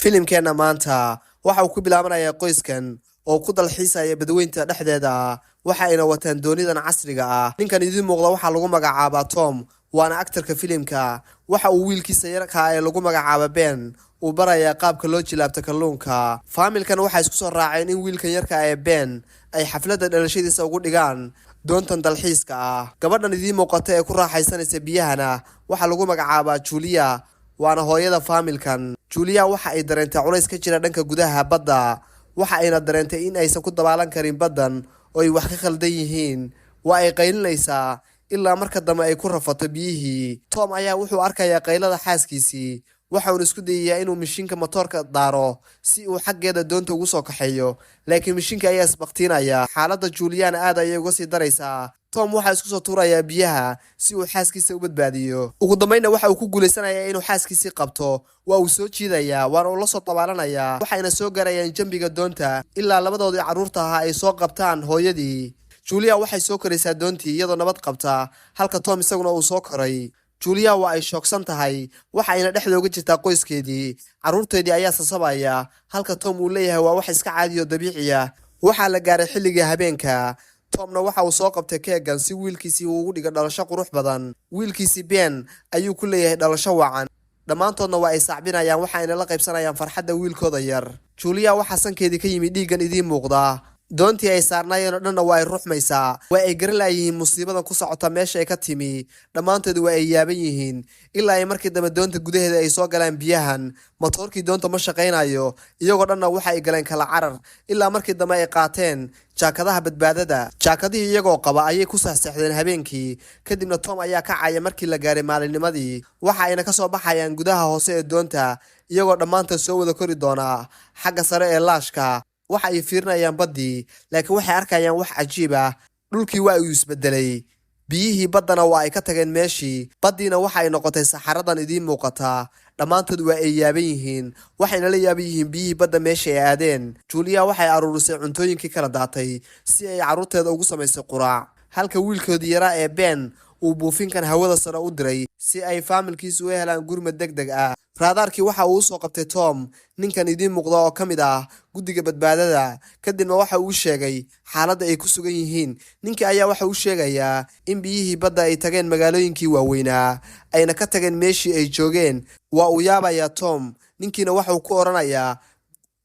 filimkeena maanta waxa uu ku bilaabanayaa qoyskan oo ku dalxiisaya badweynta dhexdeeda waxa ayna wataan doonidan casriga ah. ninkan idin muuqda waxa lagu magacaabaa Tom, waana aktarka filimka. waxa uu wiilkiisa yarka ah ee lagu magacaabo Ben uu barayaa qaabka loo jilaabto kalluunka. faamilkan waxa isku soo raaceen in wiilkan yarka ah ee Ben ay xafladda dhalashadiisa ugu dhigaan doontan dalxiiska ah. gabadhan idin muuqata ee ku raaxaysanaysa biyahana waxa lagu magacaabaa Julia, waana hooyada faamilkan. Julia waxa ay dareentay culays ka jira dhanka gudaha badda, waxa ayna dareentay in aysan ku dabaalan karin baddan oo ay wax ka khaldan yihiin. waa ay qaylinaysaa ilaa marka dambe ay ku rafato biyihii. Tom ayaa wuxuu arkayaa qaylada xaaskiisii, waxauna isku dayayaa inuu mishiinka matoorka daaro si uu xaggeeda doonta ugu soo kaxeeyo, laakiin mishiinka ayaa isbaktiinaya. xaaladda Juliana aad ayay uga sii daraysaa. Tom waxa isku soo tuurayaa biyaha si uu xaaskiisa u badbaadiyo. ugu dambeynna waxa uu ku guuleysanayaa inuu xaaskiisii qabto. waa uu soo jiidayaa, waana uu la soo dabaalanayaa. waxayna soo gaarayaan jambiga doonta ilaa labadoodii carruurta ahaa ay soo qabtaan hooyadii. Julia waxay soo koraysaa doontii iyadoo nabad qabta, halka Tom isaguna uu soo koray. Julia waa ay shoogsan tahay, waxa ayna dhexda uga jirtaa qoyskeedii. carruurteedii ayaa sasabaya, halka Tom uu leeyahay waa wax iska caadi oo dabiici ah. waxaa la gaaray xilligii habeenka. Tomna waxa uu soo qabtay keegan si wiilkiisii uu ugu dhigo dhalasho qurux badan. wiilkiisii Ben ayuu ku leeyahay dhalasho wacan. dhammaantoodna waa ay sacbinayaan, waxa ayna la qaybsanayaan farxadda wiilkooda yar. Julia waxaa sankeedii ka yimid dhiiggan idiin muuqda. doontii ay saarnaayeen oo dhanna waa ay ruxmaysaa. waa ay garan laayihiin musiibadan ku socota meesha ay ka timi. dhammaantood waa ay yaaban yihiin ilaa ay markii dambe doonta gudaheeda ay soo galaan biyahan. matoorkii doonta ma shaqaynayo, iyagoo dhanna waxa ay galeen kala carar ilaa markii dambe ay qaateen jaakadaha badbaadada. jaakadihii iyagoo qaba ayay ku saxseexdeen habeenkii. kadibna Tom ayaa kacaya markii la gaaray maalinnimadii. waxa ayna ka soo baxayaan gudaha hoose ee doonta, iyagoo dhammaantood soo wada kori doona xagga sare ee laashka. waxa ay fiirinayaan baddii, laakiin waxay arkayaan wax cajiib ah. dhulkii waa uu isbedelay, biyihii baddana waa ay ka tageen meeshii. baddiina waxa ay noqotay saxaradan idiin muuqataa. dhammaantood waa ay yaaban yihiin, waxayna la yaaban yihiin biyihii badda meesha ay aadeen. Julia waxay aruurisay cuntooyinkii kala daatay si ay carruurteeda ugu samaysay quraac, halka wiilkoodii yaraa ee Ben uu buufinkan hawada sare u diray si ay faamilkiisu u helaan gurmad degdeg ah. raadaarkii waxa uu soo qabtay Tom, ninkan idiin muuqda oo ka mid ah guddiga badbaadada. kadibna waxa uu sheegay xaaladda ay ku sugan yihiin. ninkii ayaa waxa uu sheegayaa in biyihii badda ay tageen magaalooyinkii waaweynaa, ayna ka tageen meeshii ay joogeen. waa uu yaabayaa Tom, ninkiina waxauu ku odhanayaa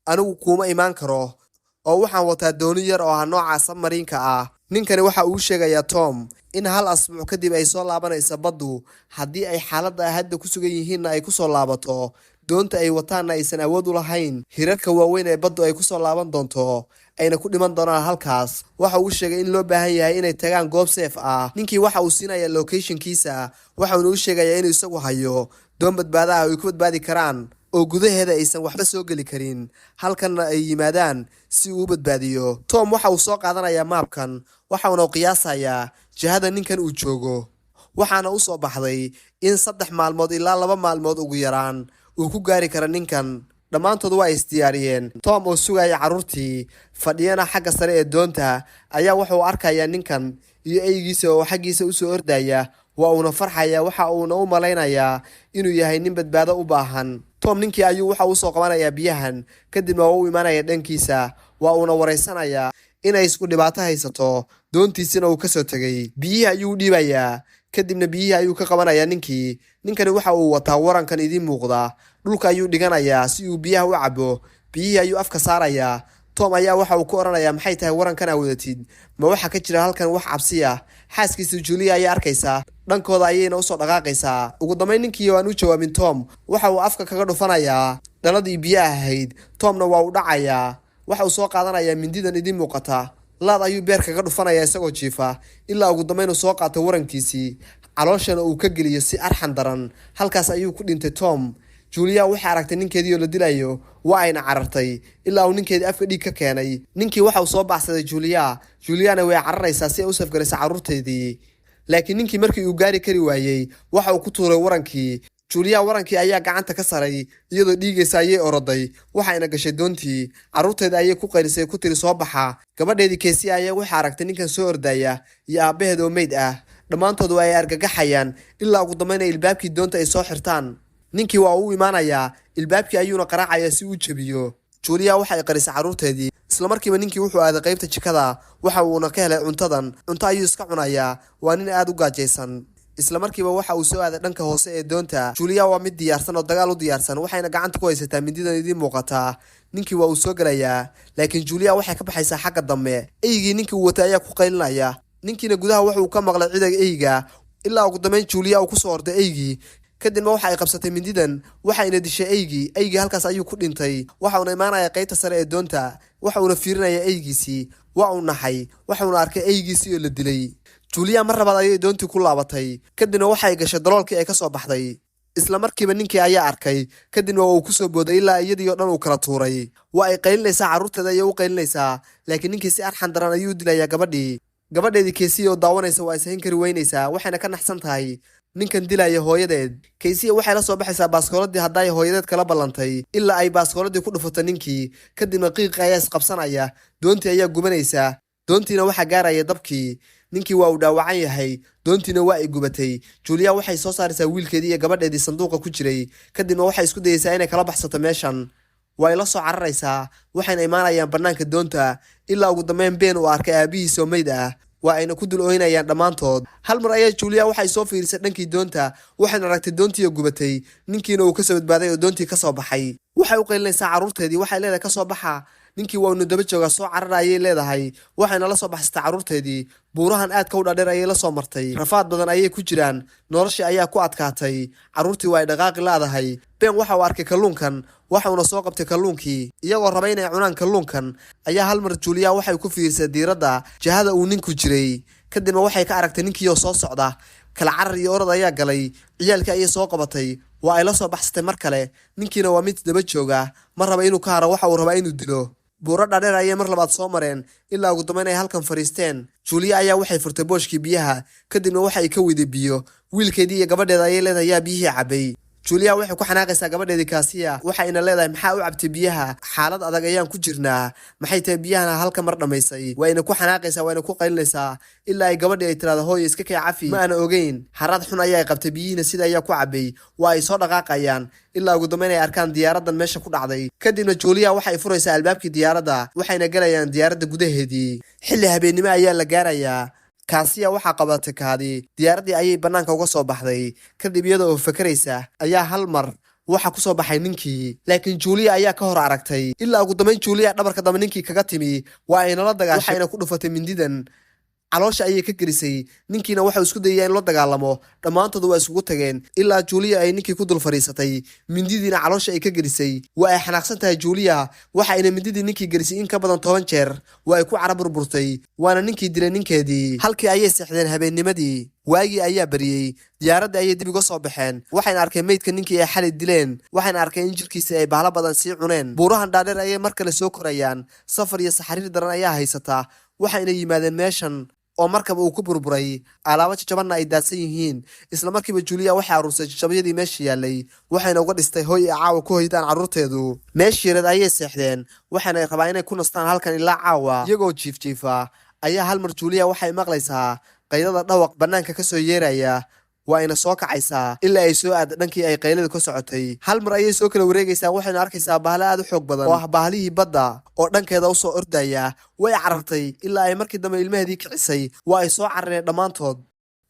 anigu kuuma imaan karo oo waxaan wataa dooni yar oo ah nooca submariinka ah. ninkani waxa uu sheegayaa Tom in hal asbuuc kadib ay soo laabanaysa baddu. haddii ay xaaladda hadda ku sugan yihiinna ay ku soo laabato, doonta ay wataanna aysan awood u lahayn, hirarka waaweyn ee baddu ay ku soo laaban doonto, ayna ku dhiman doonaan halkaas. waxa uu sheegay in loo baahan yahay inay tagaan goob seef ah. ninkii waxa uu siinayaa locationkiisa, waxauna u sheegayaa inuu isagu hayo doon badbaada ah oo ay ku badbaadi karaan oo gudaheeda aysan waxba soo geli karin, halkanna ay yimaadaan si uu u badbaadiyo. Tom waxa uu soo qaadanayaa maabkan, waxauna qiyaasayaa jihada ninkan uu joogo. waxaana u soo baxday in 3 maalmood ilaa 2 maalmood ugu yaraan uu ku gaari karo ninkan. dhammaantood waa isdiyaariyeen. Tom oo sugaya carruurtii fadhiyana xagga sare ee doonta ayaa wuxuu arkayaa ninkan iyo eygiisa oo xaggiisa u soo ordaya. waa uuna farxaya, waxa uuna u malaynayaa inuu yahay nin badbaado u baahan. Tom ninkii ayuu waxa uu soo qabanayaa biyahan, kadibna waa u imaanaya dhankiisa. waa uuna wareysanayaa inay isku dhibaato haysato, doontiisina uu ka soo tegay. biyihii ayuu u dhiibayaa, kadibna biyihii ayuu ka qabanayaa ninkii. ninkani waxa uu wataa warankan idiin muuqda. dhulka ayuu dhiganayaa si uu biyaha u cabo. biyihii ayuu afka saarayaa. Tom ayaa waxa uu ku oranayaa maxay tahay warankan aa wadatid, ma waxa ka jira halkan wax cabsi ah. xaaskiisa Julia ayaa arkaysaa, dhankooda ayayna usoo dhaqaaqaysaa. ugu dambeyn ninkii waan u jawaabin Tom, waxa uu afka kaga dhufanayaa dhaladii biyaha ahayd. Tomna waa uu dhacayaa, waxa uu soo qaadanayaa mindidan idiin muuqata. laad ayuu beer kaga dhufanayaa isagoo jiifa ilaa ugu dambeyn uu soo qaato warankiisii, calooshana uu ka geliyo si arxan daran. halkaas ayuu ku dhintay Tom. Julia waxay aragtay ninkeedii oo la dilayo, waa ayna carartay ilaa uu ninkeedii afka dhiig ka keenay. ninkii waxa uu soo baxsaday Juliana way cararaysaa si ay u safgarayso carruurteedii, laakiin ninkii markii uu gaari kari waayey waxa uu ku tuuray warankii. Julia warankii ayaa gacanta ka saray, iyadoo dhiigaysa ayay oroday, waxayna gashay doontii. carruurteeda ayay ku qaylisay ku tiri soo baxa. gabadheedii Casey ayaa waxay aragtay ninkan soo ordaya iyo aabaheed oo meyd ah. dhammaantood waa ay argagaxayaan ilaa ugu dambeyn ilbaabkii doonta ay soo xirtaan. ninkii waa uu imaanayaa ilbaabkii ayuuna qaraacayaa si uu jabiyo. Julia waxa ay qarisay carruurteedii isla markiiba ninkii wuxuu aaday qaybta jikada waxa uuna ka helay cunto ayuu iska cunayaa waa nin aad u gaajaysan. isla markiiba waxa uu soo aaday dhanka hoose ee doonta. Julia waa mid diyaarsan oo dagaal u diyaarsan waxayna gacanta ku haysataa mindidan idin muuqata. ninkii waa uu soo galayaa laakiin Julia waxay ka baxaysaa xagga dambe. eygii ninkii uu watay ayaa ku qaylinaya ninkiina gudaha wuxuu ka maqlay ciidaga eyga ilaa ugu dambeyn Julia uu ku soo orday eygii. kadibna waxa ay qabsatay mindidan waxayna dishay eygii halkaas ayuu ku dhintay. waxa uu imaanaya qaybta sare ee doonta waxa uu fiirinaya eygiisii waa uu naxay waxa uu arkay eygiisii oo la dilay. Julia mar labaad ayay doontii ku laabatay kadibna waxay gashay daloolkii ay ka soo baxday. isla markiiba ninkii ayaa arkay kadibna uu ku soo booday ilaa iyadii oo dhan uu kala tuuray. waa ay qaylinaysaa carruurteeda ayay u qaylinaysaa laakiin ninkii si arxan daran ayuu dilayaa gabadheedii Casey oo daawanaysa waa isayn kari weynaysaa waxayna ka naxsan tahay ninkan dilaya hooyadeed. Casey waxay la soo baxaysaa baaskooladii hadday hooyadeed kala ballantay ilaa ay baaskooladii ku dhufatay ninkii kadibna qiiq ayaa isqabsanaya doontii ayaa gubanaysa doontiina waxa gaaraya dabkii. ninkii waa uu dhaawacan yahay doontiina waa ay gubatay. Julia waxay soo saaraysaa wiilkeedii iyo gabadheedii sanduuqa ku jiray kadibna waxay isku dayaysaa inay kala baxsato meeshan. way la soo cararaysaa waxayna imaanayaan bannaanka doonta ilaa ugu dambeyn Ben uu arkay aabihiisa oo meyd ah waa ayna ku dul ooynayaan dhammaantood. hal mar ayaa Julia waxay soo fiirisay dhankii doonta waxayna aragtay doontii oo gubatay ninkiina uu ka soo badbaaday oo doontii ka soo baxay. waxay u qaylinaysaa carruurteedii waxay leedahay ka soo baxa. ninkii waa uu daba joogaa soo carar ayay leedahay waxayna la soo baxsatay carruurteedii. buurahan aadka u dhaadheer ayay la soo martay rafaad badan ayay ku jiraan noloshii ayaa ku adkaatay carruurtii waa ay dhaqaaqi laadahay. Ben waxa uu arkay kalluunkan waxauna soo qabtay kalluunkii iyagoo raba inay cunaan kalluunkan ayaa hal mar Julia waxay ku fiirsay diiradda jihada uu ninku jiray kadibna waxay ka aragtay ninkii oo soo socda kala carar iyo orod ayaa galay ciyaalkii ayay soo qabatay waa ay la soo baxsatay mar kale. ninkiina waa mid daba jooga ma raba inuu ka haro waxa uu rabaa inuu dilo. buuro dhaadheer ayay mar labaad soo mareen ilaa ugu dambeyn ay halkan fariisteen. Julia ayaa waxay furtay booshkii biyaha kadibna waxay ka weyday biyo wiilkeedii iyo gabadheeda ayay leedahay yaa biyihii cabay. Julia waxay ku xanaaqaysaa gabadheedii Casey waxayna leedahay maxaa u cabtay biyaha xaalad adag ayaan ku jirnaa maxay tahay biyahana halka mar dhamaysay. wayna ku xanaaqaysaa wayna ku qaylinaysaa ilaa ay gabadhii ay tiraahdo hooyo iska kay cafi ma ana ogeyn harad xun ayaa qabtay biyihiina sida ayaa ku cabay. waa ay soo dhaqaaqayaan ilaa ugu dambeyn ay arkaan diyaaradan meesha ku dhacday. kadibna Julia waxay furaysaa albaabkii diyaaradda waxayna galayaan diyaaradda gudaheedii. xilli habeenimo ayaa la gaarayaa. Casey waxaa qabatay kaadi diyaaradii ayay bannaanka uga soo baxday kadib iyada oo fakaraysa ayaa hal mar waxa ku soo baxay ninkii laakiin Julia ayaa ka hor aragtay ilaa ugu dambeyn Julia dhabarka dambe ninkii kaga timi waa ay nala dagaashay waxayna ku dhufatay mindidan caloosha ayay ka gelisay. ninkiina waxa uu isku dayay in la dagaalamo dhammaantood waa isugu tageen ilaa Julia ay ninkii ku dul fariisatay mindidiina caloosha ay ka gelisay. waa ay xanaaqsan tahay Julia waxayna mindidii ninkii gelisay in ka badan 10 jeer waa ay ku carab burburtay waana ninkii dilay ninkeedii. halkii ayay seexdeen habeennimadii waagii ayaa bariyay diyaaradda ayay dib uga soo baxeen waxayna arkeen meydka ninkii ay xalay dileen waxayna arkeen in jirkiisa ay bahla badan sii cuneen. buurahan dhaadheer ayay mar kale soo korayaan safar iyo saxariir daran ayaa haysata waxayna yimaadeen meeshan oo markaba uu ku burburay alaabo jajabanna ay daadsan yihiin. isla markiiba Julia waxay aruursay jajabyadii meesha yaalay waxayna uga dhistay hooy caawa ku hoydaan carruurteedu. meeshii yareed ayay seexdeen waxayna rabaa inay ku nastaan halkan ilaa caawa iyagoo jiifjiifa ayaa hal mar Julia waxay maqlaysaa qaylada dhawaq bannaanka ka soo yeeraya waa ayna soo kacaysaa ilaa ay soo aad dhankii ay qaylada ka socotay. hal mar ayay soo kala wareegaysaa waxayna arkaysaa bahla aad u xoog badan oo ah bahlihii badda oo dhankeeda u soo ordaya. way carartay ilaa ay markii dambe ilmaheedii kicisay waa ay soo carareen dhammaantood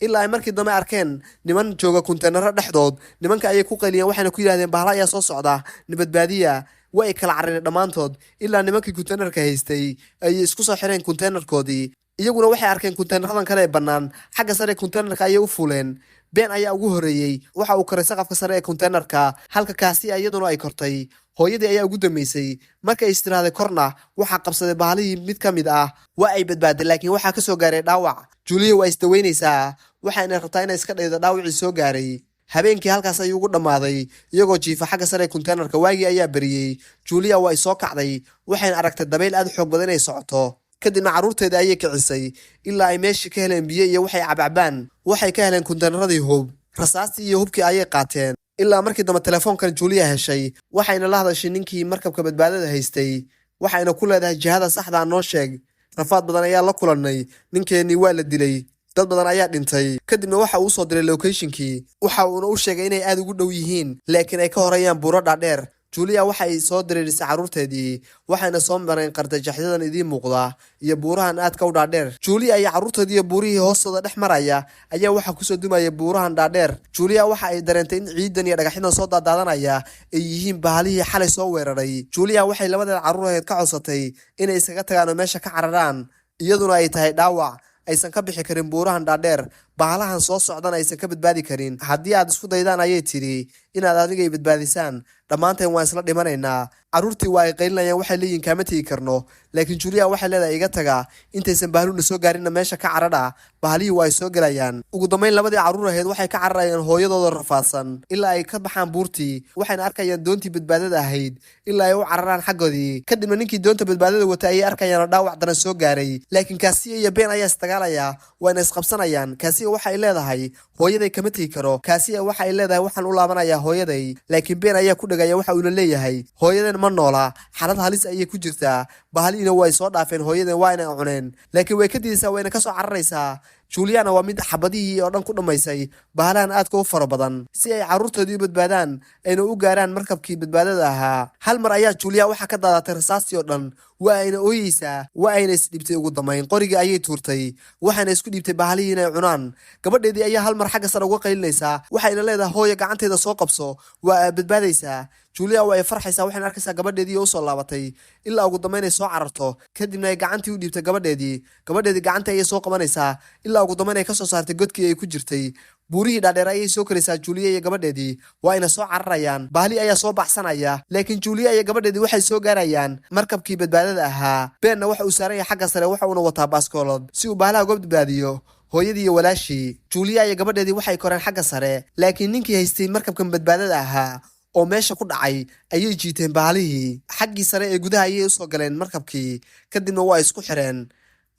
ilaa ay markii dambe arkeen niman jooga kunteenaro dhexdood. nimanka ayay ku qayliyeen waxayna ku yiraahdeen bahla ayaa soo socda nabadbaadiya. way ay kala carareen dhammaantood ilaa nimankii kunteenarka haystay ay isku soo xireen kunteenarkoodii. iyaguna waxay arkeen kunteenaradan kale ee bannaan xagga sare kunteenarka ayay u fuuleen. Ben ayaa ugu horeeyay waxa uu koray saqafka sare ee kunteenarka halka Casey iyaduna ay kortay. hooyadii ayaa ugu dambeysay markay istiraaday korna waxa qabsaday bahlihii mid ka mid ah waa ay badbaaday laakiin waxa ka soo gaaray dhaawac. Julia waa isdaweynaysaa waxayna rabtaa inay iska dhaydo dhaawacii soo gaaray. habeenkii halkaas ayuu ugu dhammaaday iyagoo jiifa xagga sare ee kunteenarka waagii ayaa bariyay. Julia waa ay soo kacday waxayna aragtay dabayl aad u xoog badan inay socoto kadibna carruurteeda ayay kicisay ilaa ay meeshii ka heleen biyo iyo waxay cabcabaan. waxay ka heleen kunteenaradii hub rasaastii iyo hubkii ayay qaateen ilaa markii dambe telefoonkan Julia heshay waxayna la hadashay ninkii markabka badbaadada haystay waxayna ku leedahay jihada saxda noo sheeg rafaad badan ayaa la kulannay ninkeenii waa la dilay dad badan ayaa dhintay. Kadibna waxa uu soo diray locationkii, waxa uuna u sheegay inay aad ugu dhow yihiin laakiin ay ka horayaan buuro dhaadheer. Julia waxa ay soo direerisay carruurteedii, waxayna soo mareen qardajaxyadan idiin muuqda iyo buurahan aadka u dhaadheer. Julia iyo carruurteedii iyo buurihii hoostooda dhex maraya ayaa waxa ku soo dumaya buurahan dhaadheer. Julia waxa ay dareentay in ciidan iyo dhagaxyadan soo daadaadanaya ay yihiin bahalihii xalay soo weeraray. Julia waxay labadeeda carruureed ka codsatay inay isaga tagaan oo meesha ka cararaan, iyaduna ay tahay dhaawac aysan ka bixi karin buurahan dhaadheer, bahalahan soo socdana aysan ka badbaadi karin. Haddii aad isku daydaan ayay tiri inaad adiga badbaadisaan, dhammaanteen waan isla dhimanaynaa. Carruurtii waa ay qaylinayaan, waxay leeyihiin kaama tegi karno, laakiin Julia waxay leedahay iga taga intaysan bahaluna soo gaarinna meesha ka carara, bahalihii waa ay soo gelayaan. Ugu dambeyn labadii carruur ahayd waxay ka cararayaan hooyadooda rafaadsan ilaa ay ka baxaan buurtii, waxayna arkayaan doontii badbaadada ahayd ilaa ay u cararaan xaggoodii. Kadibna ninkii doonta badbaadada watay ayay arkayaan oo dhaawac daran soo gaaray, laakiin Kaasiya iyo Ben ayaa isdagaalaya, waana isqabsanayaan. Kaasiya waxa ay leedahay hooyaday kama tegi karo. Kaasiya waxa ay leedahay waxaan u laabanayaa hooyaday, laakiin Ben ayaa ku dhagaya, waxa uuna leeyahay hooyadan ma noola, xaalad halis ayay ku jirtaa, bahaliina way soo dhaafeen hooyadan waana cuneen, laakiin way ka diidaysaa wayna ka soo cararaysaa. Juliana waa mid xabadihii oo dhan ku dhamaysay bahalahan aadka u fara badan si ay carruurtoodii u badbaadaan ayna u gaaraan markabkii badbaadada ahaa. Hal mar ayaa Julia waxa ka daadatay rasaastii oo dhan, waa ayna ooyeysaa, waa ayna isdhibtay. Ugu dambeyn qorigii ayay tuurtay, waxayna isku dhiibtay bahalihii inay cunaan. Gabadheedii ayaa hal mar xagga sare uga qaylinaysaa, waxayna leedahay hooyo gacanteeda soo qabso, waa badbaadaysaa. Julia waa ay farxaysaa, waxayna arkaysaa gabadheedii oo u soo laabatay ilaa ugu dambeyn ay soo cararto. Kadibna ay gacantii u dhiibtay gabadheedii gacanta ayay soo qabanaysaa ilaa ugu dambeyn ay ka soo saartay godkii ay ku jirtay. buurihii dhaadheer ayay soo koraysaa Julia iyo gabadheedii, waa ayna soo cararayaan. Bahali ayaa soo baxsanaya, laakiin Julia iyo gabadheedii waxay soo gaarayaan markabkii badbaadada ahaa. Benna waxa uu saaran yahay xagga sare, waxa uuna wataa baaskoolad si uu bahalaha uga badbaadiyo hooyadii iyo walaashii. Julia iyo gabadheedii waxay koreen xagga sare, laakiin ninkii haystay markabkan badbaadada ahaa oo meesha ku dhacay ayay jiiteen bahalihii. Xaggii sare ee gudaha ayay u soo galeen markabkii, kadibna waa isku xireen.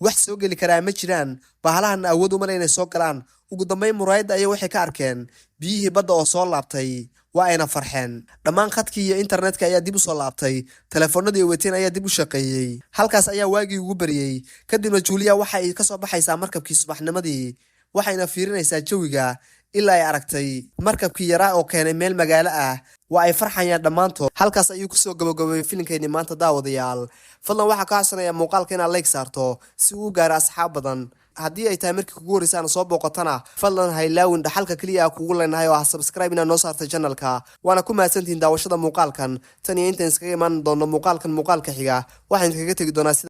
wax soo geli karaa ma jiraan, bahalahan awood uma leh inay soo galaan. Ugu dambeyn muraayadda ayay waxay ka arkeen biyihii badda oo soo laabtay, waa ayna farxeen. Dhammaan khadkii iyo internetka ayaa dib u soo laabtay, telefoonadii wateen ayaa dib u shaqeeyey. Halkaas ayaa waagii ugu bariyey. Kadibna Julia waxa ay ka soo baxaysaa markabkii subaxnimadii, waxayna fiirinaysaa jawiga ilaa ay aragtay markabkii yaraa oo keenay meel magaalo ah. waa ay farxayaan dhammaantood. Halkaas ayuu ku soo gabagabay filimkeeni maanta daawadayaal. Fadlan waxaa ka codsanaya muuqaalka inaad like saarto si uu gaaro asxaab badan. haddii ay tahay markii kugu horeysaan soo booqatana fadlan ha ilaawin dhaxalka kaliya kugu leenahay oo subscribe ina noo saarta channelka. waana ku mahadsantihiin daawashada muuqaalkan. tan iyo intaan iskaga imaan doono muuqaalka xiga waxaan kaga tagi doonaa